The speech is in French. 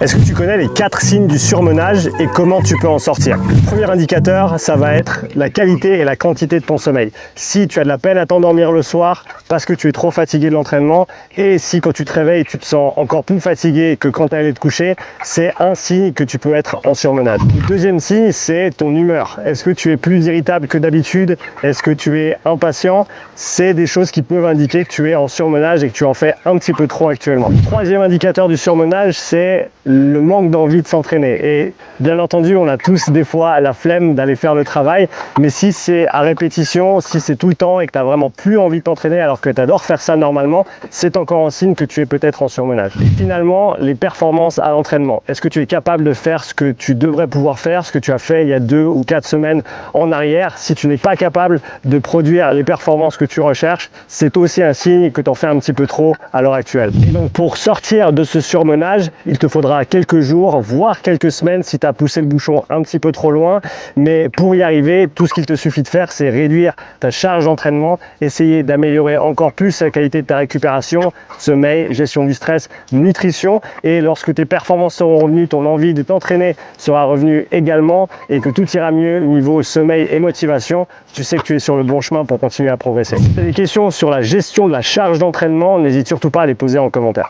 Est-ce que tu connais les 4 signes du surmenage et comment tu peux en sortir? Le premier indicateur, ça va être la qualité et la quantité de ton sommeil. Si tu as de la peine à t'endormir le soir parce que tu es trop fatigué de l'entraînement, et si quand tu te réveilles, tu te sens encore plus fatigué que quand tu allais te coucher, c'est un signe que tu peux être en surmenage. Le deuxième signe, c'est ton humeur. Est-ce que tu es plus irritable que d'habitude? Est-ce que tu es impatient? C'est des choses qui peuvent indiquer que tu es en surmenage et que tu en fais un petit peu trop actuellement. Le troisième indicateur du surmenage, c'est le manque d'envie de s'entraîner. Et bien entendu, on a tous des fois la flemme d'aller faire le travail, mais si c'est à répétition, si c'est tout le temps et que tu n'as vraiment plus envie de t'entraîner alors que tu adores faire ça normalement, c'est encore un signe que tu es peut-être en surmenage. Et finalement, les performances à l'entraînement. Est-ce que tu es capable de faire ce que tu devrais pouvoir faire, ce que tu as fait il y a 2 ou 4 semaines en arrière? Si tu n'es pas capable de produire les performances que tu recherches, c'est aussi un signe que tu en fais un petit peu trop à l'heure actuelle. Et donc pour sortir de ce surmenage, il te faudra quelques jours, voire quelques semaines si tu as poussé le bouchon un petit peu trop loin. Mais pour y arriver, tout ce qu'il te suffit de faire, c'est réduire ta charge d'entraînement, essayer d'améliorer encore plus la qualité de ta récupération, sommeil, gestion du stress, nutrition. Et lorsque tes performances seront revenues, ton envie de t'entraîner sera revenue également et que tout ira mieux niveau sommeil et motivation, tu sais que tu es sur le bon chemin pour continuer à progresser. Si tu as des questions sur la gestion de la charge d'entraînement, n'hésite surtout pas à les poser en commentaire.